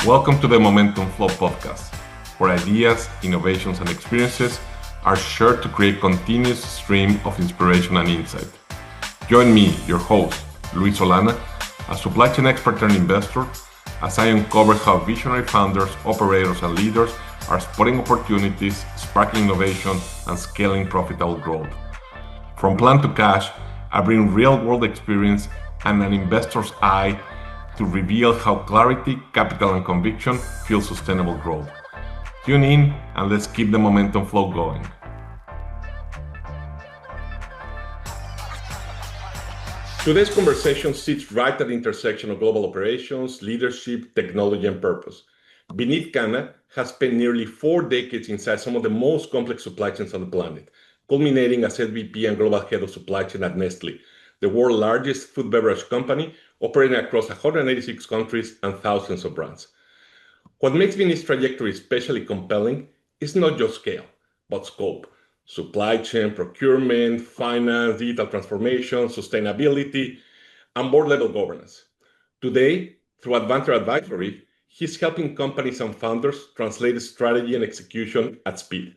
Welcome to the Momentum Flow podcast, where ideas, innovations, and experiences are shared to create continuous stream of inspiration and insight. Join me, your host, Luis Solana, a supply chain expert and investor, as I uncover how visionary founders, operators, and leaders are spotting opportunities, sparking innovation, and scaling profitable growth. From plan to cash, I bring real-world experience and an investor's eye to reveal how clarity, capital, and conviction fuel sustainable growth. Tune in and let's keep the momentum flow going. Today's conversation sits right at the intersection of global operations, leadership, technology, and purpose. Vineet Khanna has spent nearly 4 decades inside some of the most complex supply chains on the planet, culminating as SVP and Global Head of Supply Chain at Nestlé, the world's largest food beverage company, operating across 186 countries and thousands of brands. What makes Vineet's trajectory especially compelling is not just scale, but scope. Supply chain, procurement, finance, digital transformation, sustainability, and board-level governance. Today, through Advanter Advisory, he's helping companies and founders translate strategy and execution at speed.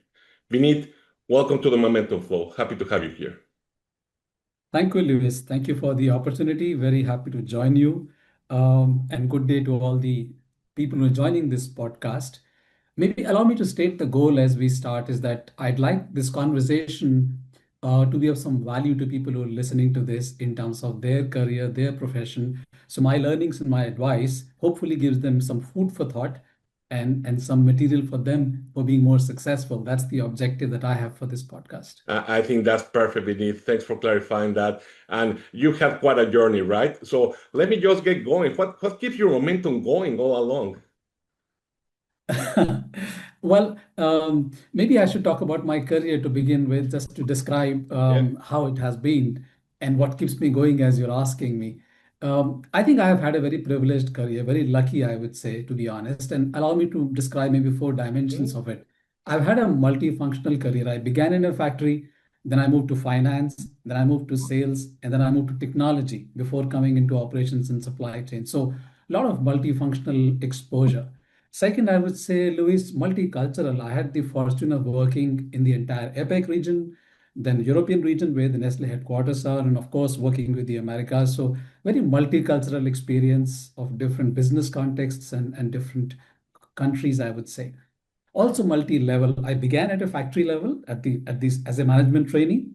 Vineet, welcome to the Momentum Flow. Happy to have you here. Thank you, Luis. Thank you for the opportunity. Very happy to join you. And good day to all the people who are joining this podcast. Maybe allow me to state the goal as we start is that I'd like this conversation to be of some value to people who are listening to this in terms of their career, their profession. So my learnings and my advice hopefully gives them some food for thought and some material for them for being more successful. That's the objective that I have for this podcast. I think that's perfect, Vineet. Thanks for clarifying that. And you have quite a journey, right? So let me just get going. What keeps your momentum going all along? Well, maybe I should talk about my career to begin with, just to describe how it has been and what keeps me going as you're asking me. I think I have had a very privileged career, very lucky, I would say, to be honest. And allow me to describe maybe 4 dimensions of it. I've had a multifunctional career. I began in a factory, then I moved to finance, then I moved to sales, and then I moved to technology before coming into operations and supply chain. So a lot of multifunctional exposure. Second, I would say, Luis, multicultural. I had the fortune of working in the entire APEC region, then European region where the Nestle headquarters are, and of course, working with the Americas. So very multicultural experience of different business contexts and different countries, I would say. Also multi-level. I began at a factory level at this as a management trainee.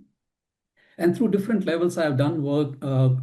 And through different levels, I have done work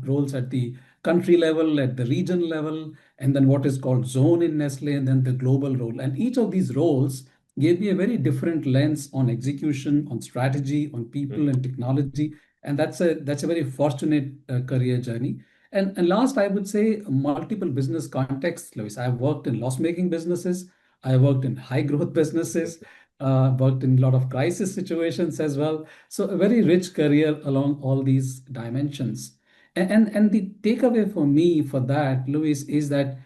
roles at the country level, at the region level, and then what is called zone in Nestle, and then the global role. And each of these roles gave me a very different lens on execution, on strategy, on people and technology. And that's a very fortunate career journey. And last, I would say multiple business contexts, Luis. I've worked in loss-making businesses. I worked in high growth businesses, worked in a lot of crisis situations as well. So a very rich career along all these dimensions. And the takeaway for me for that, Luis, is that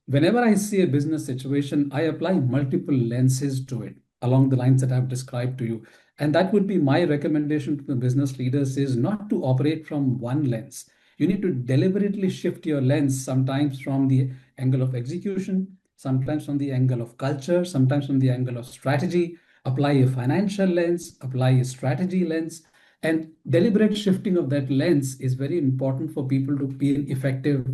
whenever I see a business situation, I apply multiple lenses to it along the lines that I've described to you. And that would be my recommendation to the business leaders is not to operate from one lens. You need to deliberately shift your lens sometimes from the angle of execution, sometimes from the angle of culture, sometimes from the angle of strategy, apply a financial lens, apply a strategy lens, and deliberate shifting of that lens is very important for people to be an effective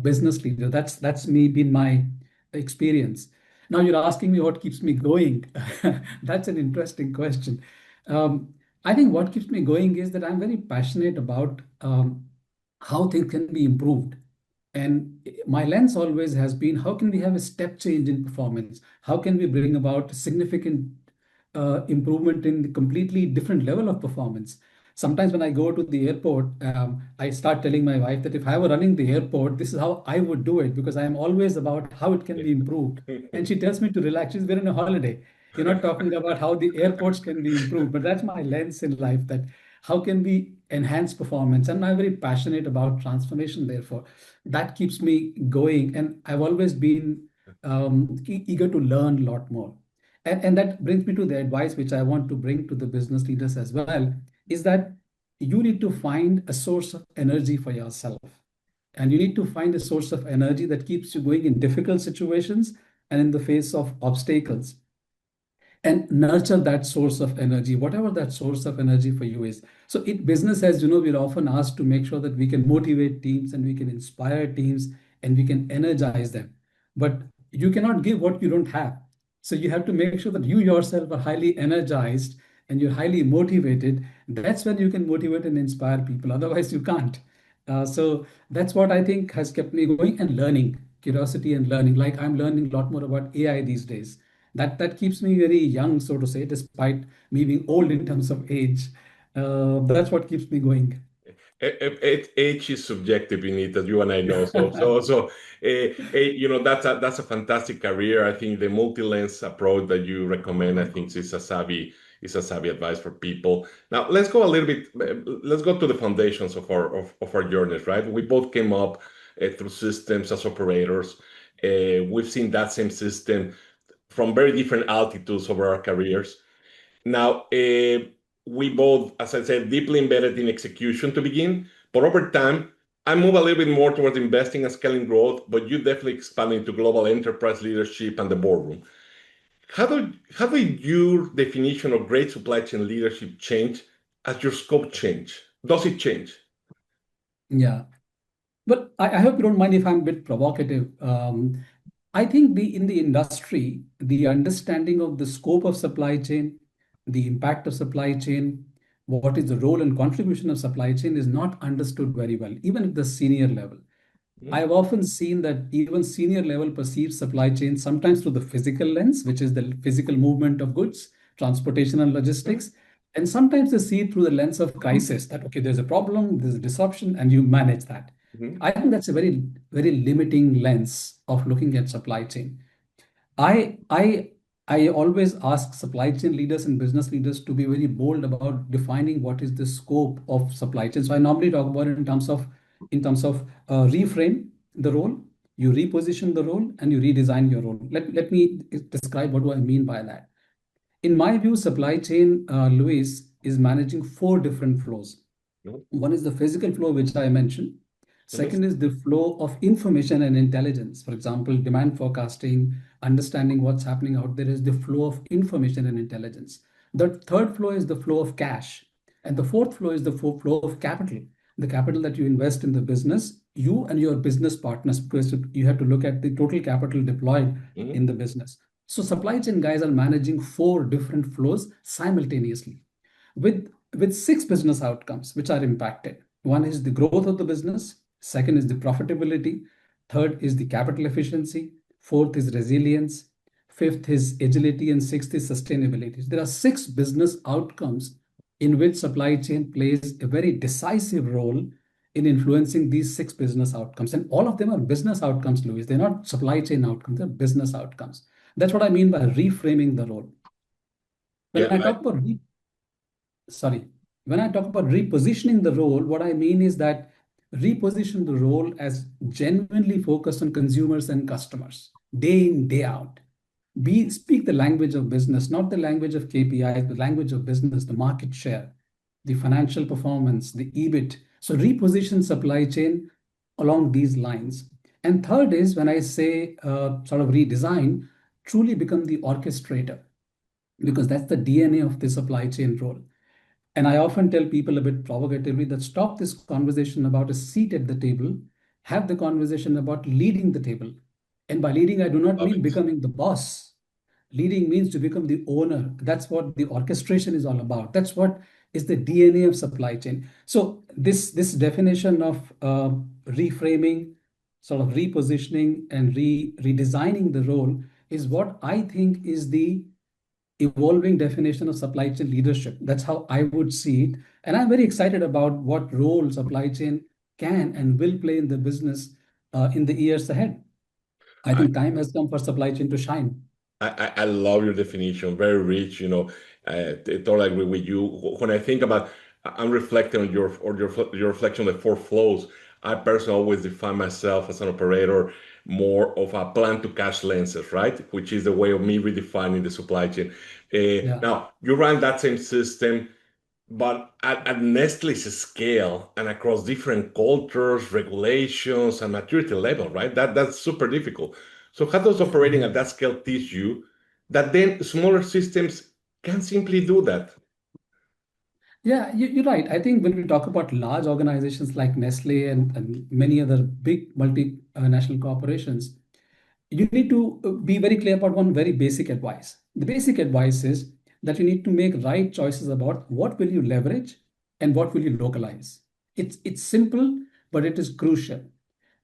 business leader. That's me been my experience. Now you're asking me what keeps me going. That's an interesting question. I think what keeps me going is that I'm very passionate about how things can be improved. And my lens always has been how can we have a step change in performance? How can we bring about significant improvement in the completely different level of performance? Sometimes when I go to the airport, I start telling my wife that if I were running the airport, this is how I would do it because I am always about how it can be improved. And she tells me to relax. We're in a holiday. You're not talking about how the airports can be improved, but that's my lens in life that how can we enhance performance? And I'm very passionate about transformation, therefore. That keeps me going. And I've always been eager to learn a lot more. And that brings me to the advice which I want to bring to the business leaders as well, is that you need to find a source of energy for yourself. And you need to find a source of energy that keeps you going in difficult situations and in the face of obstacles, and nurture that source of energy, whatever that source of energy for you is. So in business, as you know, we're often asked to make sure that we can motivate teams and we can inspire teams and we can energize them. But you cannot give what you don't have. So you have to make sure that you yourself are highly energized and you're highly motivated. That's when you can motivate and inspire people. Otherwise, you can't. So that's what I think has kept me going, and learning, curiosity and learning. Like I'm learning a lot more about AI these days. That keeps me very young, so to say, despite me being old in terms of age. That's what keeps me going. Age is subjective, in it, as you and I know. That's a fantastic career. I think the multi-lens approach that you recommend, I think, is a savvy advice for people. Now, let's go a little bit. Let's go to the foundations of our journeys, right? We both came up through systems as operators. We've seen that same system from very different altitudes over our careers. Now, we both, as I said, deeply embedded in execution to begin, but over time, I move a little bit more towards investing and scaling growth, but you definitely expand into global enterprise leadership and the boardroom. How did your definition of great supply chain leadership change as your scope change? Does it change? Yeah. But I hope you don't mind if I'm a bit provocative. I think in the industry, the understanding of the scope of supply chain, the impact of supply chain, what is the role and contribution of supply chain is not understood very well, even at the senior level. Mhm, I've often seen that even senior level perceives supply chain sometimes through the physical lens, which is the physical movement of goods, transportation and logistics. And sometimes they see it through the lens of crisis that, okay, there's a problem, there's a disruption, and you manage that. mhm, I think that's a very, very limiting lens of looking at supply chain. I I I always ask supply chain leaders and business leaders to be very bold about defining what is the scope of supply chain. So I normally talk about it in terms of reframe the role, you reposition the role, and you redesign your role. Let me describe what do I mean by that. In my view, supply chain, Luis, is managing four different flows. mhm, One is the physical flow, which I mentioned. mhm, Second is the flow of information and intelligence. For example, demand forecasting, understanding what's happening out there is the flow of information and intelligence. The third flow is the flow of cash. And the fourth flow is the flow of capital, the capital that you invest in the business, you and your business partners, because you have to look at the total capital deployed mhm. in the business. So supply chain guys are managing four different flows simultaneously with six business outcomes which are impacted. One is the growth of the business, second is the profitability, third is the capital efficiency, fourth is resilience, fifth is agility, and sixth is sustainability. There are six business outcomes in which supply chain plays a very decisive role in influencing these six business outcomes. And all of them are business outcomes, Louis. They're not supply chain outcomes, they're business outcomes. That's what I mean by reframing the role. When Yeah, I talk about sorry, when I talk about repositioning the role, what I mean is that reposition the role as genuinely focused on consumers and customers, day in, day out. Speak the language of business, not the language of KPIs, the language of business, the market share, the financial performance, the EBIT. So reposition supply chain along these lines. And third is when I say sort of redesign, truly become the orchestrator, because that's the DNA of the supply chain role. And I often tell people a bit provocatively that stop this conversation about a seat at the table, have the conversation about leading the table. And by leading, I do not love mean it. becoming the boss. Leading means to become the owner. That's what the orchestration is all about. That's what is the DNA of supply chain. So this definition of reframing, sort of repositioning and redesigning the role is what I think is the evolving definition of supply chain leadership. That's how I would see it. And I'm very excited about what role supply chain can and will play in the business in the years ahead. I think time has come for supply chain to shine. I love your definition, very rich. I totally agree with you. When I think about, I'm reflecting on your reflection on the four flows. I personally always define myself as an operator more of a plan to cash lenses, right? Which is the way of me redefining the supply chain. Yeah. Now you run that same system. But at Nestle's scale and across different cultures, regulations, and maturity level, right? That's super difficult. So how does operating at that scale teach you that then smaller systems can simply do that? Yeah, you're right. I think when we talk about large organizations like Nestle and many other big multinational corporations, you need to be very clear about one very basic advice. The basic advice is that you need to make right choices about what will you leverage and what will you localize. It's simple, but it is crucial.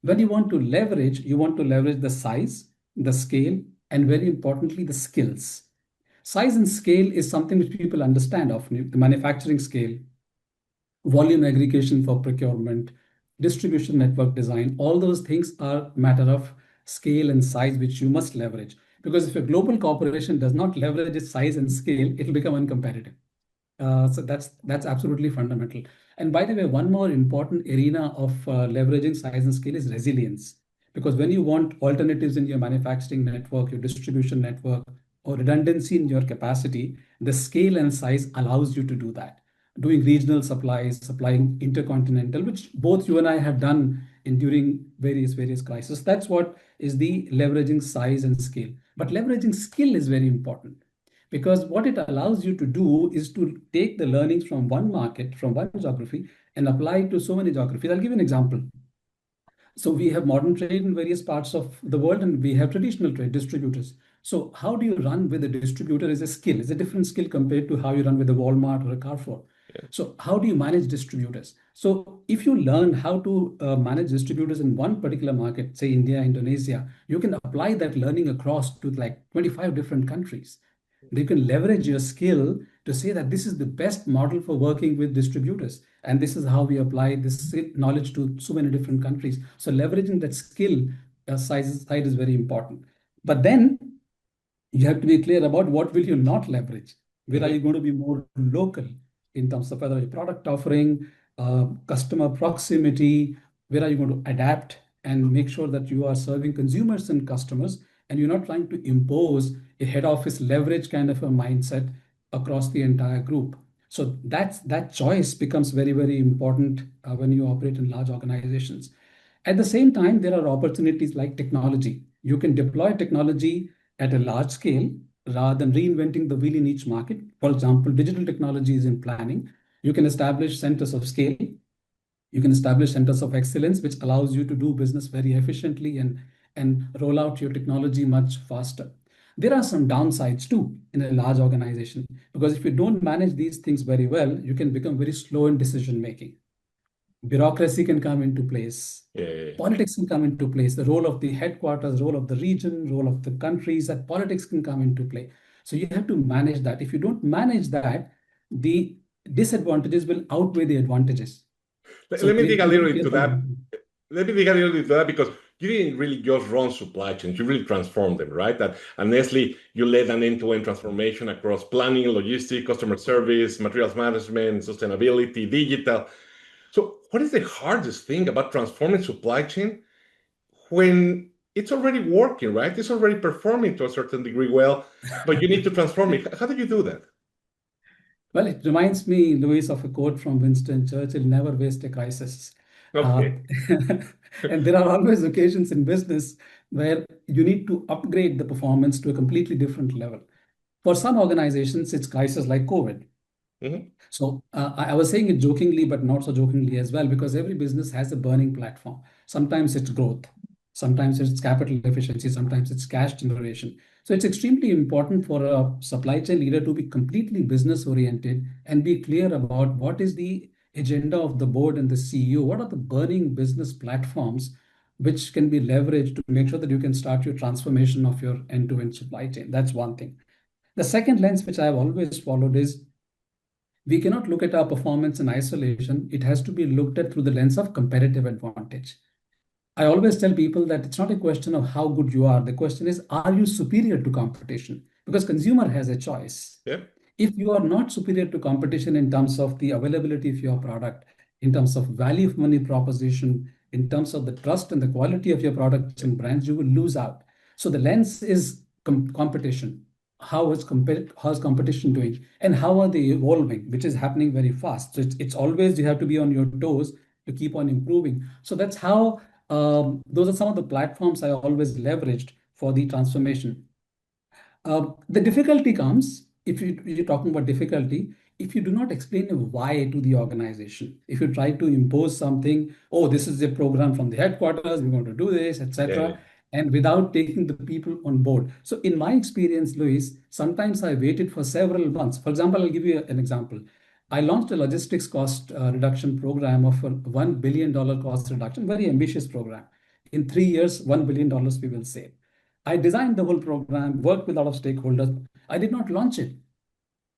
When you want to leverage the size, the scale, and very importantly, the skills. Size and scale is something which people understand often. The manufacturing scale, volume aggregation for procurement, distribution network design, all those things are matter of scale and size which you must leverage. Because if a global corporation does not leverage its size and scale, it will become uncompetitive. So that's absolutely fundamental. And by the way, one more important arena of leveraging size and scale is resilience. Because when you want alternatives in your manufacturing network, your distribution network, or redundancy in your capacity, the scale and size allows you to do that. Doing regional supplies, supplying intercontinental, which both you and I have done in during various crises. That's what is the leveraging size and scale. But leveraging skill is very important because what it allows you to do is to take the learnings from one market, from one geography, and apply it to so many geographies. I'll give you an example. So we have modern trade in various parts of the world, and we have traditional trade distributors. So how do you run with a distributor is a skill. It's a different skill compared to how you run with a Walmart or a Carrefour. Yeah. So how do you manage distributors? So if you learn how to manage distributors in one particular market, say India, Indonesia, you can apply that learning across to like 25 different countries. You can leverage your skill to say that this is the best model for working with distributors. And this is how we apply this knowledge to so many different countries. So leveraging that skill side is very important. But then you have to be clear about what will you not leverage. Where are you Mhm. going to be more local in terms of whether a product offering, customer proximity, where are you going to adapt and make sure that you are serving consumers and customers and you're not trying to impose a head office leverage kind of a mindset across the entire group. So that choice becomes very important when you operate in large organizations. At the same time, there are opportunities like technology. You can deploy technology at a large scale rather than reinventing the wheel in each market. For example, digital technology is in planning. You can establish centers of scale. You can establish centers of excellence, which allows you to do business very efficiently and roll out your technology much faster. There are some downsides too in a large organization because if you don't manage these things very well, you can become very slow in decision making. Bureaucracy can come into place. Yeah, yeah, yeah. Politics can come into place. The role of the headquarters, role of the region, role of the countries, that politics can come into play. So you have to manage that. If you don't manage that, the disadvantages will outweigh the advantages. Let, So let me you need dig to a be little very into careful. that. Let me dig a little into that because you didn't really just run supply chains, you really transformed them, right? At Nestle, you led an end-to-end transformation across planning, logistics, customer service, materials management, sustainability, digital. So, what is the hardest thing about transforming supply chain when it's already working, right? It's already performing to a certain degree well, but you need to transform it. How do you do that? Well, it reminds me, Louis, of a quote from Winston Churchill, never waste a crisis. Uh, Okay. and there are always occasions in business where you need to upgrade the performance to a completely different level. For some organizations, it's crisis like COVID. Mhm. So I was saying it jokingly, but not so jokingly as well, because every business has a burning platform. Sometimes it's growth, sometimes it's capital efficiency, sometimes it's cash generation. So it's extremely important for a supply chain leader to be completely business oriented and be clear about what is the agenda of the board and the CEO. What are the burning business platforms which can be leveraged to make sure that you can start your transformation of your end-to-end supply chain? That's one thing. The second lens, which I've always followed, is we cannot look at our performance in isolation. It has to be looked at through the lens of competitive advantage. I always tell people that it's not a question of how good you are. The question is, are you superior to competition? Because consumer has a choice. Yeah. If you are not superior to competition in terms of the availability of your product, in terms of value for money proposition, in terms of the trust and the quality of your products and brands, you will lose out. So the lens is competition. how's competition doing, and how are they evolving, which is happening very fast. So it's always you have to be on your toes to keep on improving. So that's how those are some of the platforms I always leveraged for the transformation. The difficulty comes if you're talking about difficulty, if you do not explain a why to the organization. If you try to impose something, oh, this is a program from the headquarters, we're going to do this, Yeah. etc., and without taking the people on board. So, in my experience, Luis, sometimes I waited for several months. For example, I'll give you an example. I launched a logistics cost reduction program of a $1 billion cost reduction, very ambitious program. In 3 years, $1 billion we will save. I designed the whole program, worked with a lot of stakeholders. I did not launch it.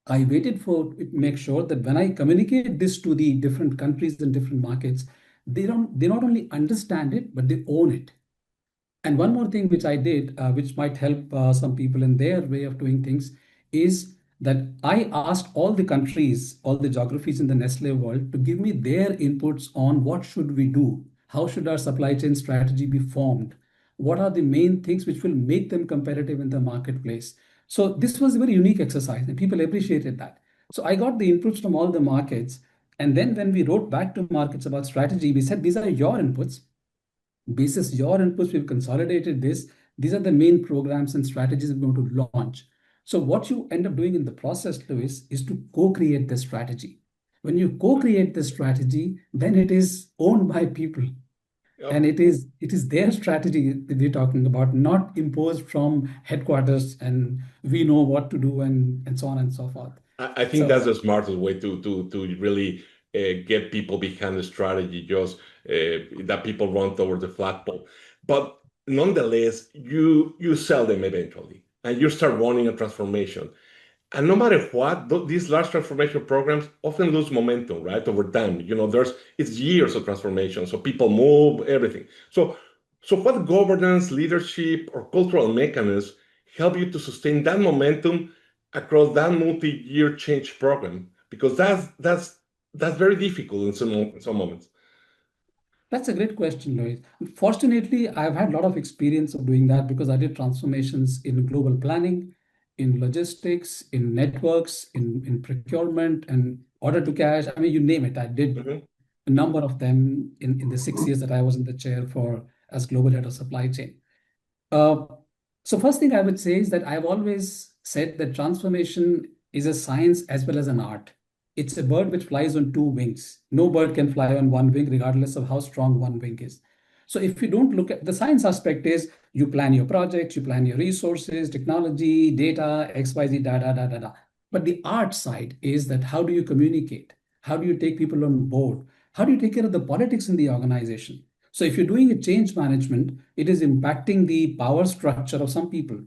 I waited for it to make sure that when I communicate this to the different countries and different markets, they not only understand it, but they own it. And one more thing which I did, which might help some people in their way of doing things, is that I asked all the countries, all the geographies in the Nestle world to give me their inputs on what should we do, how should our supply chain strategy be formed, what are the main things which will make them competitive in the marketplace. So this was a very unique exercise, and people appreciated that. So I got the inputs from all the markets, and then when we wrote back to markets about strategy, we said these are your inputs. Basis your inputs, we've consolidated this. These are the main programs and strategies we're going to launch. So what you end up doing in the process, Louis, is to co-create the strategy. When you co-create the strategy, then it is owned by people. And Yep. it is their strategy that we're talking about, not imposed from headquarters and we know what to do and so on and so forth. I think So that's the smartest way to really get people behind the strategy, just that people run towards the flagpole. But nonetheless, you sell them eventually, and you start running a transformation. And no matter what, these large transformation programs often lose momentum, right, over time. It's years of transformation, so people move, everything. So what governance, leadership, or cultural mechanisms help you to sustain that momentum across that multi-year change program? Because that's very difficult in some moments. that's a great question, Louis. Fortunately, I've had a lot of experience of doing that because I did transformations in global planning, in logistics, in networks, in procurement, and order to cash. I mean, you name it. I did Mhm. a number of them in the 6 years that I was in the chair for as global head of supply chain. Uh, so first thing I would say is that I've always said that transformation is a science as well as an art. It's a bird which flies on two wings. No bird can fly on one wing, regardless of how strong one wing is. So if you don't look at the science aspect is you plan your project, you plan your resources, technology, data, XYZ, da, da, da, da, da. But the art side is that how do you communicate? How do you take people on board? How do you take care of the politics in the organization? So if you're doing a change management, it is impacting the power structure of some people.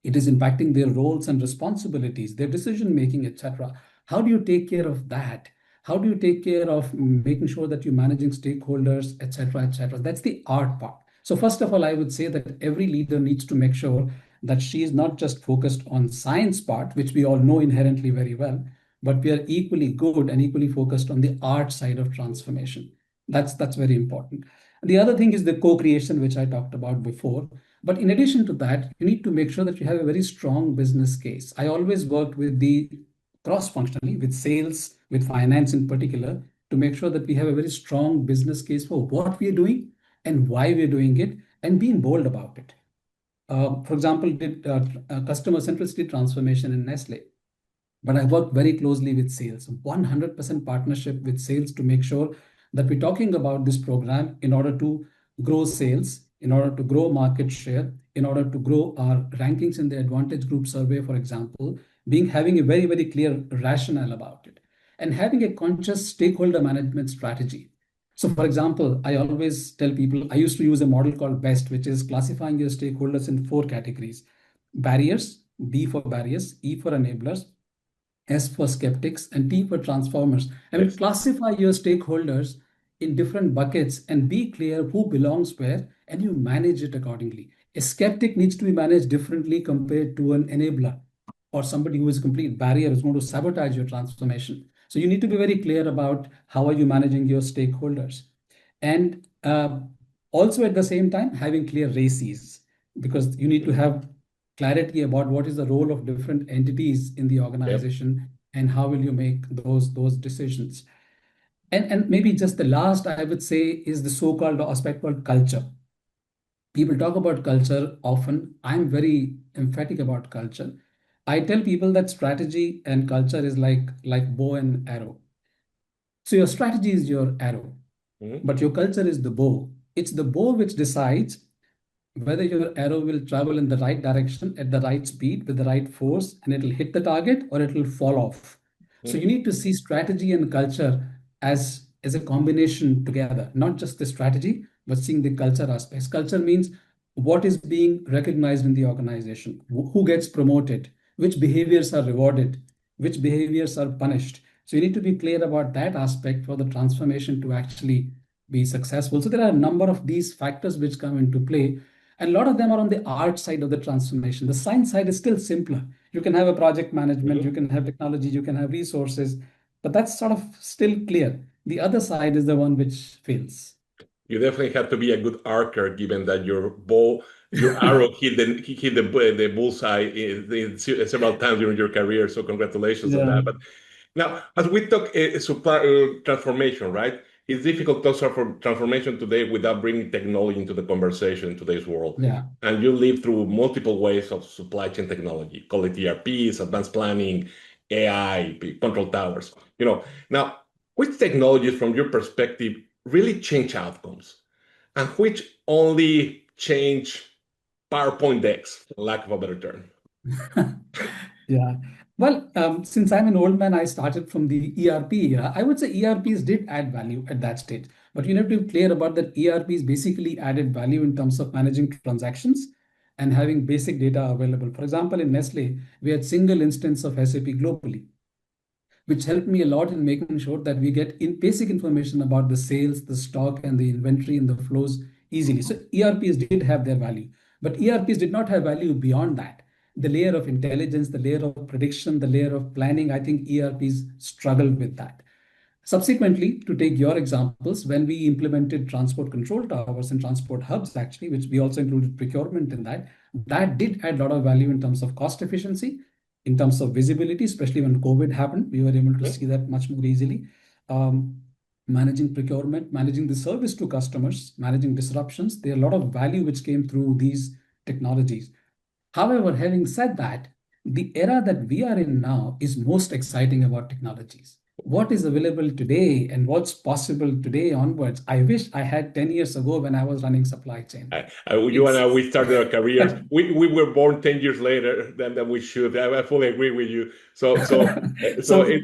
It is impacting their roles and responsibilities, their decision making, etc. How do you take care of that? How do you take care of making sure that you're managing stakeholders, etc., etc.? That's the art part. So first of all, I would say that every leader needs to make sure that she is not just focused on science part, which we all know inherently very well, but we are equally good and equally focused on the art side of transformation. That's very important. The other thing is the co-creation, which I talked about before. But in addition to that, you need to make sure that you have a very strong business case. I always worked with the cross-functionally, with sales, with finance in particular, to make sure that we have a very strong business case for what we are doing and why we're doing it, and being bold about it. For example, did customer centricity transformation in Nestle, but I work very closely with sales, 100% partnership with sales to make sure that we're talking about this program in order to grow sales, in order to grow market share, in order to grow our rankings in the advantage group survey, for example, having a very, very clear rationale about it and having a conscious stakeholder management strategy. So, for example, I always tell people I used to use a model called BEST, which is classifying your stakeholders in four categories: barriers, B for barriers, E for enablers, S for skeptics, and T for transformers. I mean, Yes. classify your stakeholders in different buckets and be clear who belongs where, and you manage it accordingly. A skeptic needs to be managed differently compared to an enabler or somebody who is a complete barrier is going to sabotage your transformation. So you need to be very clear about how are you managing your stakeholders. And also at the same time, having clear races, because you need to have clarity about what is the role of different entities in the Yep. organization and how will you make those decisions. And maybe just the last I would say is the so-called aspect called culture. People talk about culture often. I'm very emphatic about culture. I tell people that strategy and culture is like bow and arrow. So your strategy is your arrow, Mhm. but your culture is the bow. It's the bow which decides whether your arrow will travel in the right direction at the right speed with the right force and it'll hit the target or it will fall off. So you Mhm. need to see strategy and culture as a combination together, not just the strategy, but seeing the culture aspects. Culture means what is being recognized in the organization, who gets promoted, which behaviors are rewarded, which behaviors are punished. So you need to be clear about that aspect for the transformation to actually be successful. So there are a number of these factors which come into play, and a lot of them are on the art side of the transformation. The science side is still simpler. You can have a project management, you Mhm. can have technology, you can have resources, but that's sort of still clear. The other side is the one which fails. You definitely have to be a good archer, given that your arrow hit the bullseye several times during your career. So congratulations on Yeah, that. But now, as we talk supply transformation, right? It's difficult to talk for transformation today without bringing technology into the conversation in today's world. yeah. And you live through multiple ways of supply chain technology, call it ERPs, advanced planning, AI, control towers. Now, which technologies, from your perspective, really change outcomes, and which only change PowerPoint decks, for lack of a better term? Yeah. Well, since I'm an old man, I started from the ERP era. I would say ERPs did add value at that stage, but you have to be clear about that ERPs basically added value in terms of managing transactions and having basic data available. For example, in Nestle, we had single instance of SAP globally, which helped me a lot in making sure that we get in basic information about the sales, the stock, and the inventory and the flows easily. So ERPs did have their value, but ERPs did not have value beyond that. The layer of intelligence, the layer of prediction, the layer of planning, I think ERPs struggled with that. Subsequently, to take your examples, when we implemented transport control towers and transport hubs, actually, which we also included procurement in that, that did add a lot of value in terms of cost efficiency, in terms of visibility, especially when COVID happened, we were able to see Mhm. that much more easily. Um, Managing procurement, managing the service to customers, managing disruptions, there are a lot of value which came through these technologies. However, having said that, the era that we are in now is most exciting about technologies. What is available today and what's possible today onwards, I wish I had 10 years ago when I was running supply chain. You and It's I, we started our careers. We were born 10 years later than we should. I fully agree with you. So so it,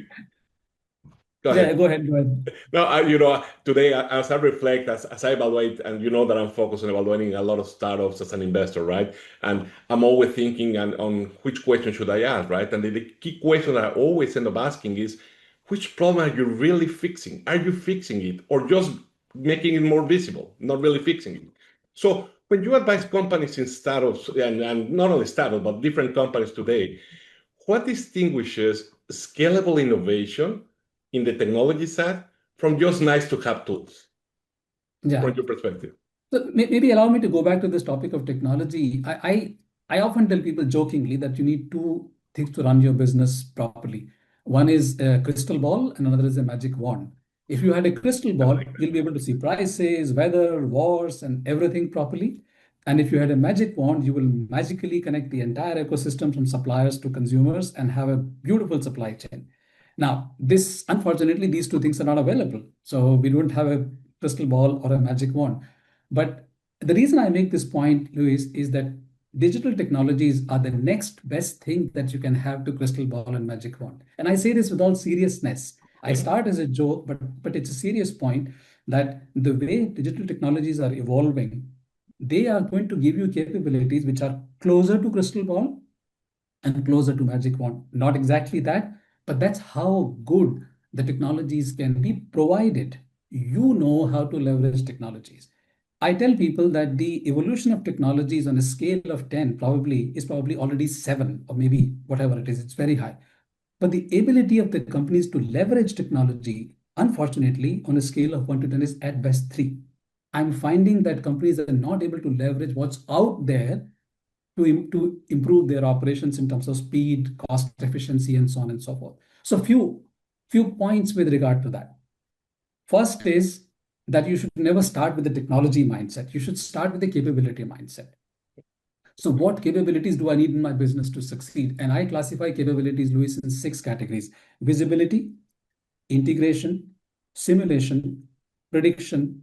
go yeah, ahead. go ahead, go ahead. No, today, as I reflect, as I evaluate, and you know that I'm focused on evaluating a lot of startups as an investor, right? And I'm always thinking on which question should I ask, right? And the key question I always end up asking is, which problem are you really fixing? Are you fixing it, or just making it more visible, not really fixing it? So when you advise companies in startups, and not only startups, but different companies today, what distinguishes scalable innovation in the technology side from just nice to have tools, from Yeah. your perspective? So maybe allow me to go back to this topic of technology. I often tell people jokingly that you need two things to run your business properly. One is a crystal ball and another is a magic wand. If you had a crystal I ball, like you'll be able to see prices, weather, wars, and everything properly. And if you had a magic wand, you will magically connect the entire ecosystem from suppliers to consumers and have a beautiful supply chain. Now, this unfortunately, these two things are not available. So we don't have a crystal ball or a magic wand. But the reason I make this point, Luis, is that digital technologies are the next best thing that you can have to crystal ball and magic wand. And I say this with all seriousness. I that. start as a joke, but it's a serious point that the way digital technologies are evolving, they are going to give you capabilities which are closer to crystal ball and closer to magic wand. Not exactly that, but that's how good the technologies can be provided. You know how to leverage technologies. I tell people that the evolution of technologies on a scale of 10 probably already 7 or maybe whatever it is, it's very high. But the ability of the companies to leverage technology, unfortunately, on a scale of 1 to 10 is at best 3. I'm finding that companies are not able to leverage what's out there to improve their operations in terms of speed, cost efficiency, and so on and so forth. So few points with regard to that. First is that you should never start with the technology mindset. You should start with the capability mindset. So what capabilities do I need in my business to succeed? And I classify capabilities, Luis, in 6 categories: visibility, integration, simulation, prediction,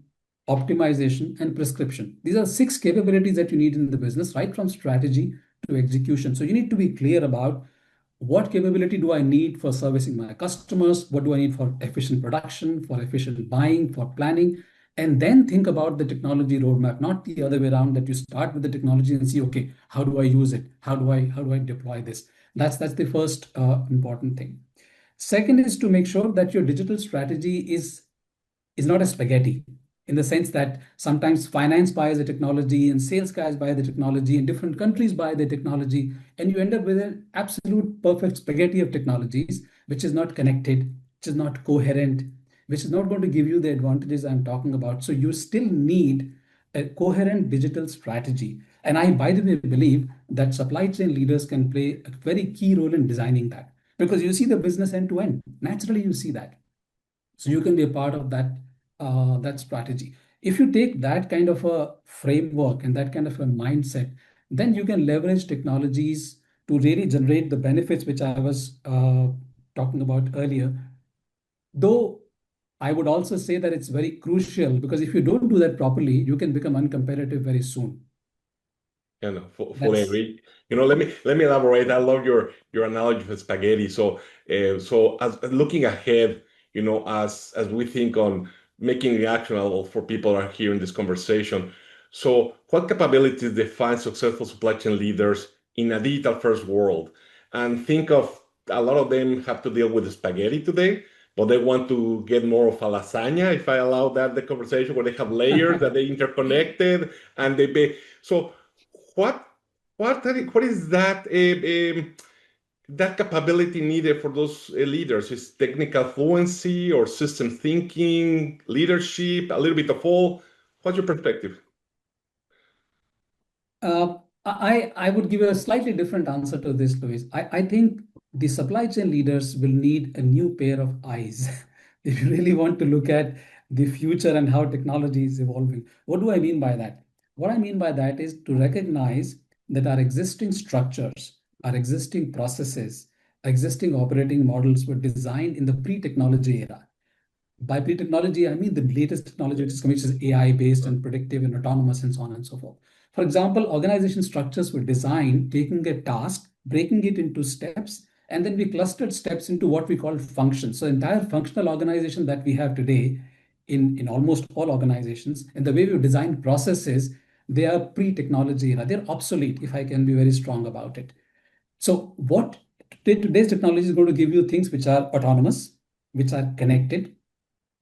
optimization, and prescription. These are 6 capabilities that you need in the business, right from strategy to execution. So you need to be clear about what capability do I need for servicing my customers? What do I need for efficient production, for efficient buying, for planning? And then think about the technology roadmap, not the other way around, that you start with the technology and see, okay, how do I use it? How do I deploy this? That's the first important thing. Second is to make sure that your digital strategy is not a spaghetti, in the sense that sometimes finance buys the technology and sales guys buy the technology and different countries buy the technology, and you end up with an absolute perfect spaghetti of technologies, which is not connected, which is not coherent, which is not going to give you the advantages I'm talking about. So you still need a coherent digital strategy. And I, by the way, believe that supply chain leaders can play a very key role in designing that, because you see the business end to end. Naturally, you see that. So you can be a part of that strategy. If you take that kind of a framework and that kind of a mindset, then you can leverage technologies to really generate the benefits which I was talking about earlier. Though I would also say that it's very crucial, because if you don't do that properly, you can become uncompetitive very soon. Fully That's agree. Let me elaborate. I love your analogy for spaghetti. So as looking ahead, as we think on making it actionable for people who are hearing this conversation. So what capabilities define successful supply chain leaders in a digital first world? And think of a lot of them have to deal with the spaghetti today, but they want to get more of a lasagna, if I allow that the conversation, where they have layers that they interconnected and they be so what what is that capability needed for those leaders? Is technical fluency or system thinking, leadership, a little bit of all? What's your perspective? I would give a slightly different answer to this, Luis. I think the supply chain leaders will need a new pair of eyes if you really want to look at the future and how technology is evolving. What do I mean by that? What I mean by that is to recognize that our existing structures, our existing processes, existing operating models were designed in the pre-technology era. By pre-technology, I mean the latest technology which is coming, which is AI-based and predictive and autonomous and so on and so forth. For example, organization structures were designed taking a task, breaking it into steps, and then we clustered steps into what we call functions. So entire functional organization that we have today in almost all organizations, and the way we've designed processes, they are pre-technology era. They're obsolete, if I can be very strong about it. So what today's technology is going to give you things which are autonomous, which are connected,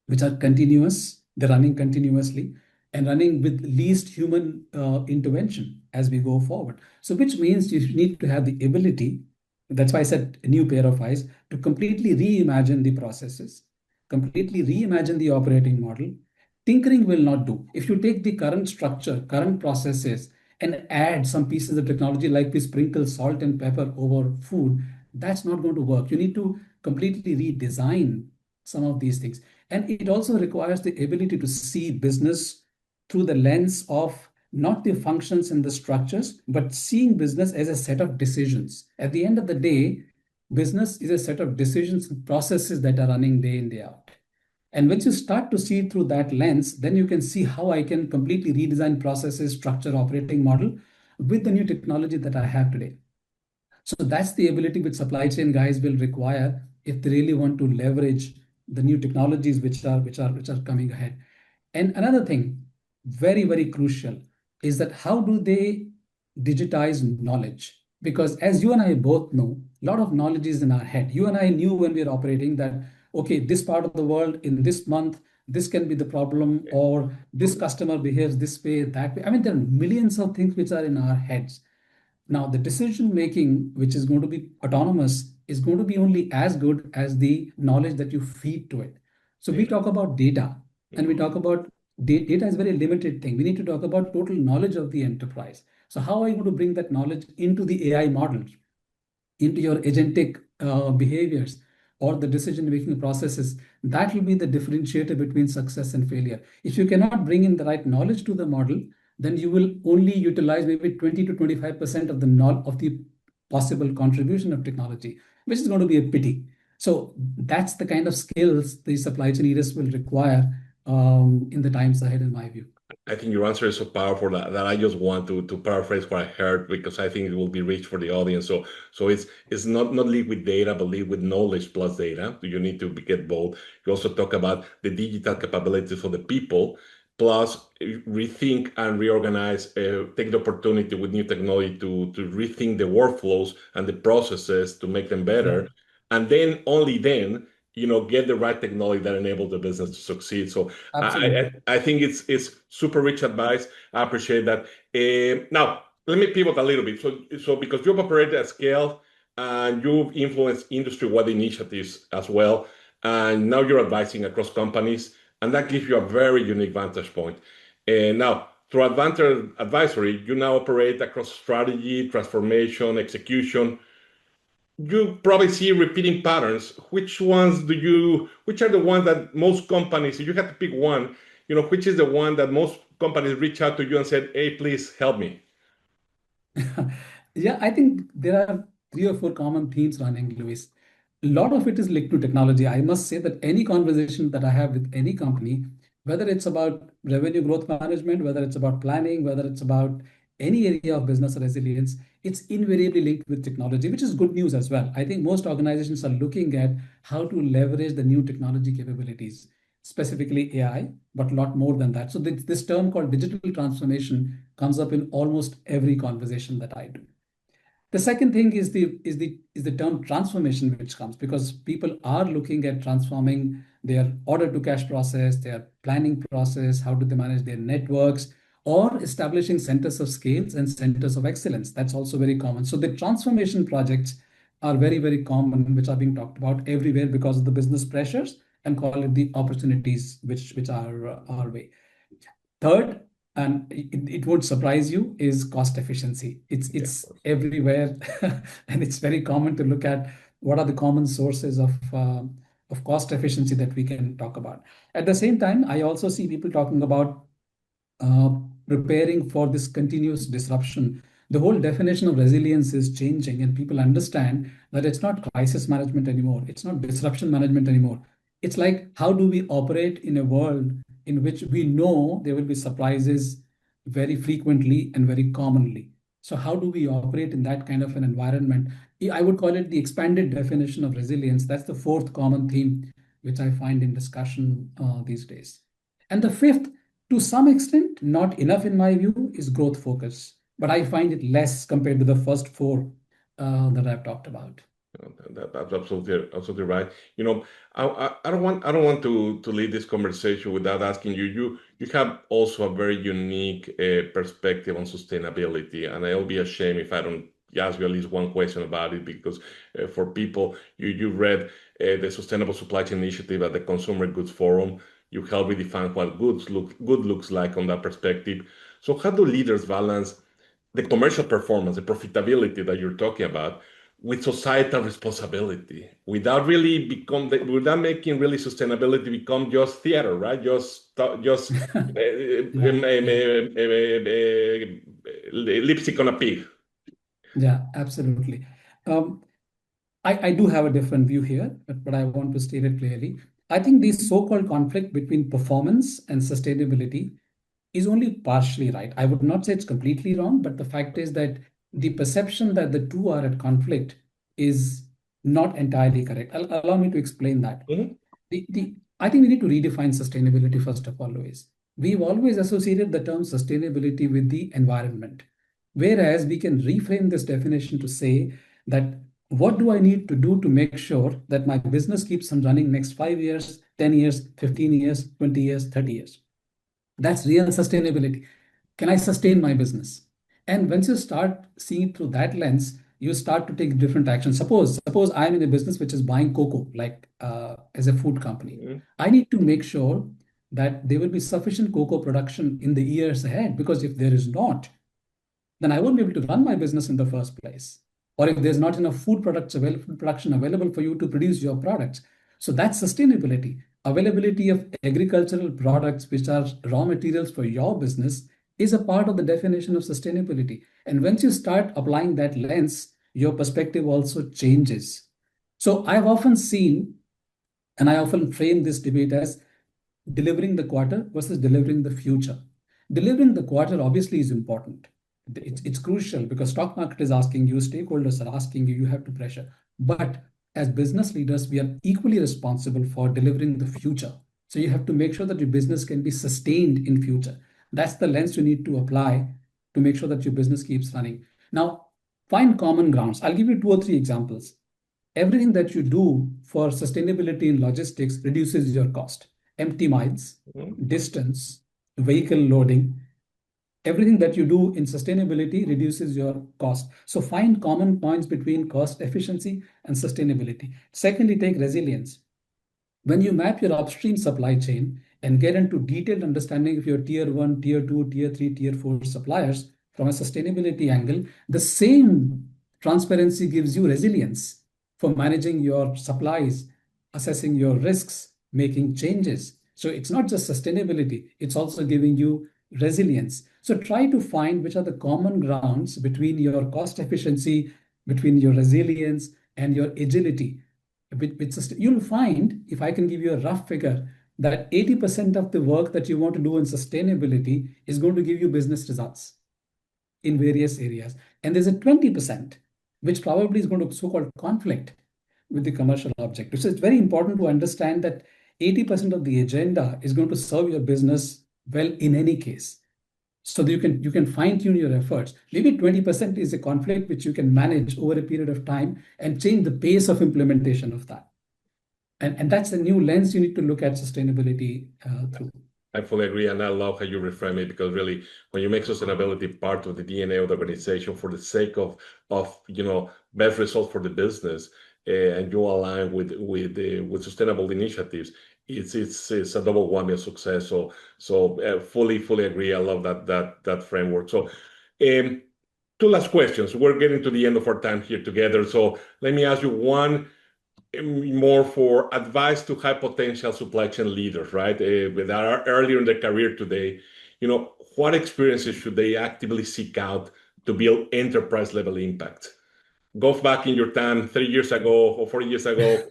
which are continuous, they're running continuously and running with least human intervention as we go forward. So, which means you need to have the ability, that's why I said a new pair of eyes, to completely reimagine the processes, completely reimagine the operating model. Tinkering will not do. If you take the current structure, current processes, and add some pieces of technology like we sprinkle salt and pepper over food, that's not going to work. You need to completely redesign some of these things. And it also requires the ability to see business through the lens of not the functions and the structures, but seeing business as a set of decisions. At the end of the day, business is a set of decisions and processes that are running day in, day out. And when you start to see through that lens, then you can see how I can completely redesign processes, structure, operating model with the new technology that I have today. So that's the ability which supply chain guys will require if they really want to leverage the new technologies which are coming ahead. And another thing, very, very crucial, is that how do they digitize knowledge? Because as you and I both know, a lot of knowledge is in our head. You and I knew when we were operating that, okay, this part of the world in this month, this can be the problem, or this customer behaves this way, that way. I mean, there are millions of things which are in our heads. Now, the decision making, which is going to be autonomous, is going to be only as good as the knowledge that you feed to it. So we talk about data, and we talk about data is a very limited thing. We need to talk about total knowledge of the enterprise. So how are you going to bring that knowledge into the AI model, into your agentic behaviors or the decision making processes? That will be the differentiator between success and failure. If you cannot bring in the right knowledge to the model, then you will only utilize maybe 20 to 25% of the of the possible contribution of technology, which is going to be a pity. So that's the kind of skills the supply chain leaders will require in the times ahead, in my view. I think your answer is so powerful that I just want to paraphrase what I heard because I think it will be rich for the audience. So it's not lead with data, but lead with knowledge plus data. You need to get both. You also talk about the digital capabilities for the people, plus rethink and reorganize, take the opportunity with new technology to rethink the workflows and the processes to make them Yeah, better. And then only then, get the right technology that enables the business to succeed. So absolutely. I think it's super rich advice. I appreciate that. Now, let me pivot a little bit. So because you've operated at scale and you've influenced industry-wide initiatives as well, and now you're advising across companies, and that gives you a very unique vantage point. And now, through Advantage Advisory, you now operate across strategy, transformation, execution. You probably see repeating patterns. Which are the ones that most companies, if you had to pick one, which is the one that most companies reach out to you and said, hey, please help me? Yeah, I think there are three or four common themes running, Luis. A lot of it is linked to technology. I must say that any conversation that I have with any company, whether it's about revenue growth management, whether it's about planning, whether it's about any area of business resilience, it's invariably linked with technology, which is good news as well. I think most organizations are looking at how to leverage the new technology capabilities, specifically AI, but a lot more than that. So this term called digital transformation comes up in almost every conversation that I do. The second thing is the term transformation, which comes because people are looking at transforming their order to cash process, their planning process, how do they manage their networks, or establishing centers of scales and centers of excellence. That's also very common. So the transformation projects are very, very common, which are being talked about everywhere because of the business pressures, and call it the opportunities which are our way. Third, and it would surprise you, is cost efficiency. It's Yeah, it's everywhere, and it's very common to look at what are the common sources of cost efficiency that we can talk about. At the same time, I also see people talking about uh, preparing for this continuous disruption. The whole definition of resilience is changing, and people understand that it's not crisis management anymore. It's not disruption management anymore. It's like, how do we operate in a world in which we know there will be surprises very frequently and very commonly? So, how do we operate in that kind of an environment? I would call it the expanded definition of resilience. That's the fourth common theme which I find in discussion these days. And the fifth, to some extent, not enough in my view, is growth focus. But I find it less compared to the first four that I've talked about. that's absolutely right. I don't want to lead this conversation without asking you. You have also a very unique perspective on sustainability, and I'll be ashamed if I don't ask you at least one question about it because for people, you read the Sustainable Supply Chain Initiative at the Consumer Goods Forum. You help redefine what good looks like on that perspective. So how do leaders balance the commercial performance, the profitability that you're talking about, with societal responsibility, without making really sustainability become just theater, right? Just Yeah, yeah, lipstick on a pig. yeah, absolutely. Um, I do have a different view here, but I want to state it clearly. I think the so-called conflict between performance and sustainability is only partially right. I would not say it's completely wrong, but the fact is that the perception that the two are at conflict is not entirely correct. Allow me to explain that. Mhm. I think we need to redefine sustainability first of all, Louis. We've always associated the term sustainability with the environment, whereas we can reframe this definition to say that what do I need to do to make sure that my business keeps on running next 5 years, 10 years, 15 years, 20 years, 30 years? That's real sustainability. Can I sustain my business? And once you start seeing it through that lens, you start to take different actions. Suppose I'm in a business which is buying cocoa, like as a food company. Mhm. I need to make sure that there will be sufficient cocoa production in the years ahead, because if there is not, then I won't be able to run my business in the first place. Or if there's not enough food production available for you to produce your products. So that's sustainability. Availability of agricultural products, which are raw materials for your business, is a part of the definition of sustainability. And once you start applying that lens, your perspective also changes. So I've often seen, and I often frame this debate as delivering the quarter versus delivering the future. Delivering the quarter obviously is important. It's crucial because stock market is asking you, stakeholders are asking you, you have to pressure. But as business leaders, we are equally responsible for delivering the future. So you have to make sure that your business can be sustained in future. That's the lens you need to apply to make sure that your business keeps running. Now, find common grounds. I'll give you two or three examples. Everything that you do for sustainability in logistics reduces your cost. Empty miles, distance, vehicle loading, everything that you do in sustainability reduces your cost. So find common points between cost efficiency and sustainability. Secondly, take resilience. When you map your upstream supply chain and get into detailed understanding of your tier one, tier two, tier three, tier four suppliers from a sustainability angle, the same transparency gives you resilience for managing your supplies, assessing your risks, making changes. So it's not just sustainability, it's also giving you resilience. So try to find which are the common grounds between your cost efficiency, between your resilience, and your agility. You'll find, if I can give you a rough figure, that 80% of the work that you want to do in sustainability is going to give you business results in various areas. And there's a 20%, which probably is going to so-called conflict with the commercial objective. So it's very important to understand that 80% of the agenda is going to serve your business well in any case. So that you can fine-tune your efforts. Maybe 20% is a conflict which you can manage over a period of time and change the pace of implementation of that. And that's the new lens you need to look at sustainability through. I fully agree, and I love how you reframe it, because really, when you make sustainability part of the DNA of the organization for the sake of best results for the business, and you align with sustainable initiatives, it's a double whammy of success. So fully agree. I love that framework. So two last questions. We're getting to the end of our time here together. So let me ask you one more for advice to high potential supply chain leaders, right? That are earlier in their career today. What experiences should they actively seek out to build enterprise level impact? Go back in your time 3 years ago or 4 years ago,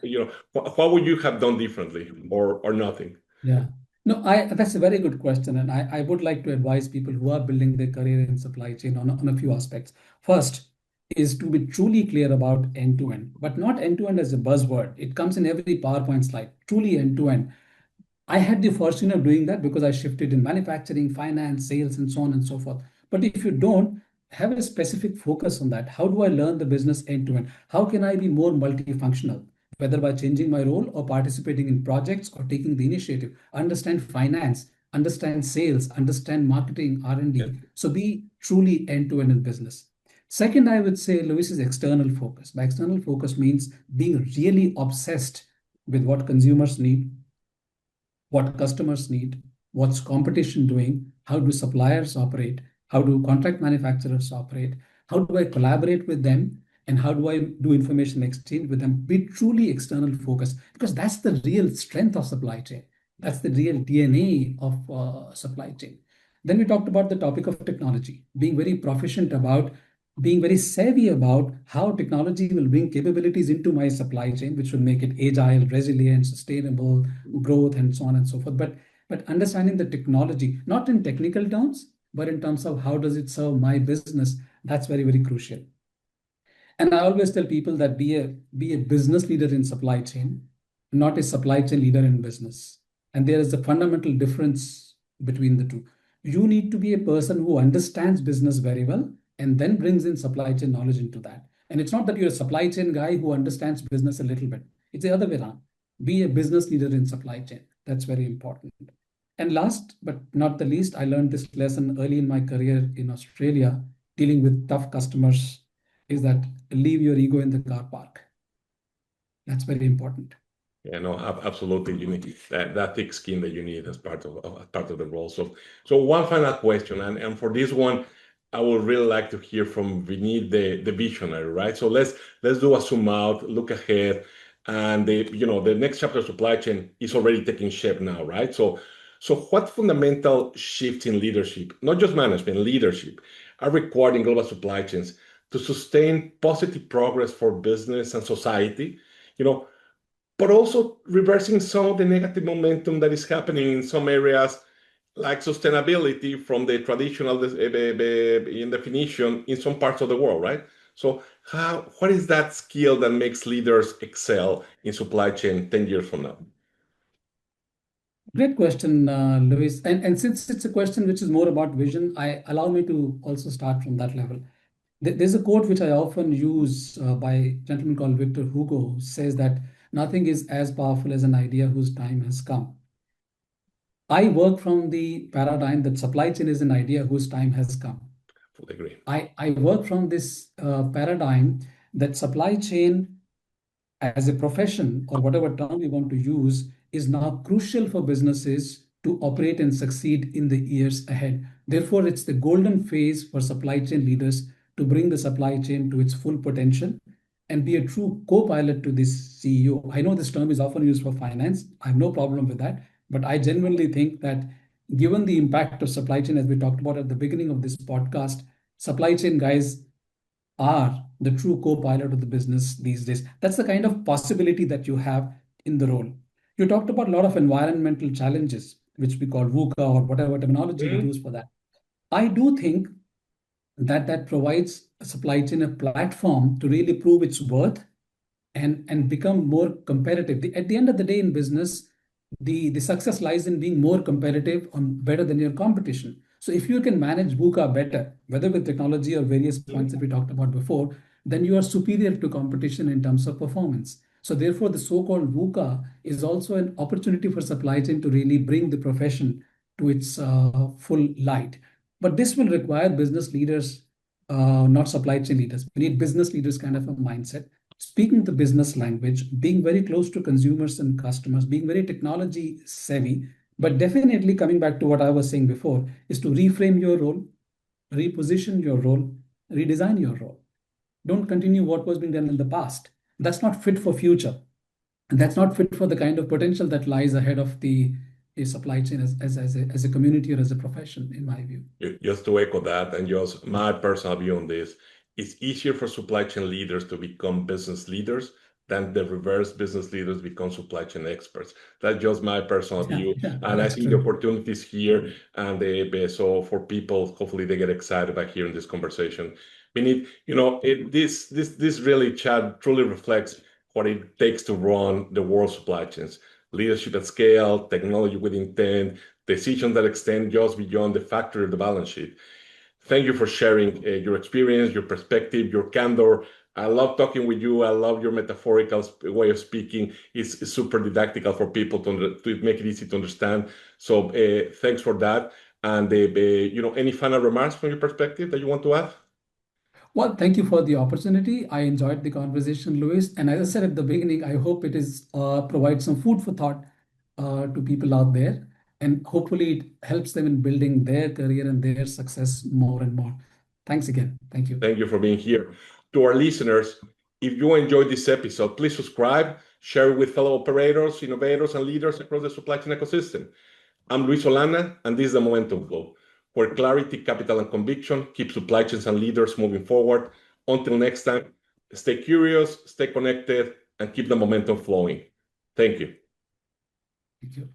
what would you have done differently, or nothing? Yeah. No, that's a very good question. And I would like to advise people who are building their career in supply chain on a few aspects. First is to be truly clear about end-to-end, but not end-to-end as a buzzword. It comes in every PowerPoint slide, truly end-to-end. I had the fortune of doing that because I shifted in manufacturing, finance, sales, and so on and so forth. But if you don't, have a specific focus on that. How do I learn the business end to end? How can I be more multifunctional, whether by changing my role or participating in projects or taking the initiative? Understand finance, understand sales, understand marketing, R&D. Yeah. So be truly end to end in business. Second, I would say, Luis, is external focus. By external focus means being really obsessed with what consumers need, what customers need, what's competition doing, how do suppliers operate, how do contract manufacturers operate, how do I collaborate with them, and how do I do information exchange with them. Be truly external focus, because that's the real strength of supply chain. That's the real DNA of supply chain. Then we talked about the topic of technology, being very proficient about, being very savvy about how technology will bring capabilities into my supply chain, which will make it agile, resilient, sustainable, growth, and so on and so forth. But understanding the technology, not in technical terms, but in terms of how does it serve my business, that's very, very crucial. And I always tell people that be a business leader in supply chain, not a supply chain leader in business. And there is a fundamental difference between the two. You need to be a person who understands business very well and then brings in supply chain knowledge into that. And it's not that you're a supply chain guy who understands business a little bit. It's the other way around. Be a business leader in supply chain. That's very important. And last but not the least, I learned this lesson early in my career in Australia, dealing with tough customers, is that leave your ego in the car park. That's very important. Yeah, no, absolutely. You need that thick skin that you need as part of the role. So one final question, and for this one, I would really like to hear from Vineet, the visionary, right? So let's do a zoom out, look ahead, and the next chapter of supply chain is already taking shape now, right? So what fundamental shifts in leadership, not just management, leadership, are required in global supply chains to sustain positive progress for business and society, you know, but also reversing some of the negative momentum that is happening in some areas like sustainability from the traditional in definition in some parts of the world, right? So what is that skill that makes leaders excel in supply chain 10 years from now? Great question, Luis. And since it's a question which is more about vision, I allow me to also start from that level. There's a quote which I often use by a gentleman called Victor Hugo, who says that nothing is as powerful as an idea whose time has come. I work from the paradigm that supply chain is an idea whose time has come. Fully agree. I work from this paradigm that supply chain as a profession, or whatever term we want to use, is now crucial for businesses to operate and succeed in the years ahead. Therefore, it's the golden phase for supply chain leaders to bring the supply chain to its full potential and be a true co-pilot to this CEO. I know this term is often used for finance. I have no problem with that. But I genuinely think that given the impact of supply chain, as we talked about at the beginning of this podcast, supply chain guys are the true co-pilot of the business these days. That's the kind of possibility that you have in the role. You talked about a lot of environmental challenges, which we call VUCA or whatever terminology we use for that. I do think that that provides a supply chain a platform to really prove its worth and become more competitive. At the end of the day in business, the success lies in being more competitive on better than your competition. So if you can manage VUCA better, whether with technology or various points that we talked about before, then you are superior to competition in terms of performance. So therefore, the so-called VUCA is also an opportunity for supply chain to really bring the profession to its full light. But this will require business leaders, not supply chain leaders. We need business leaders kind of a mindset, speaking the business language, being very close to consumers and customers, being very technology savvy, but definitely coming back to what I was saying before, is to reframe your role, reposition your role, redesign your role. Don't continue what was being done in the past. That's not fit for future. And that's not fit for the kind of potential that lies ahead of the supply chain as a community or as a profession, in my view. Just to echo that, and just my personal view on this, it's easier for supply chain leaders to become business leaders than the reverse business leaders become supply chain experts. That's just my personal view. And I think the opportunities here, and so for people, hopefully they get excited by hearing this conversation. Vineet, this really, Chad, truly reflects what it takes to run the world supply chains. Leadership at scale, technology with intent, decisions that extend just beyond the factory of the balance sheet. Thank you for sharing your experience, your perspective, your candor. I love talking with you. I love your metaphorical way of speaking. It's super didactical for people to make it easy to understand. So thanks for that. And any final remarks from your perspective that you want to add? Well, thank you for the opportunity. I enjoyed the conversation, Luis. And as I said at the beginning, I hope it is provides some food for thought to people out there. And hopefully it helps them in building their career and their success more and more. Thanks again. Thank you. Thank you for being here. To our listeners, if you enjoyed this episode, please subscribe, share it with fellow operators, innovators, and leaders across the supply chain ecosystem. I'm Luis Olana, and this is the Momentum Flow, where clarity, capital, and conviction keep supply chains and leaders moving forward. Until next time, stay curious, stay connected, and keep the momentum flowing. Thank you. Thank you.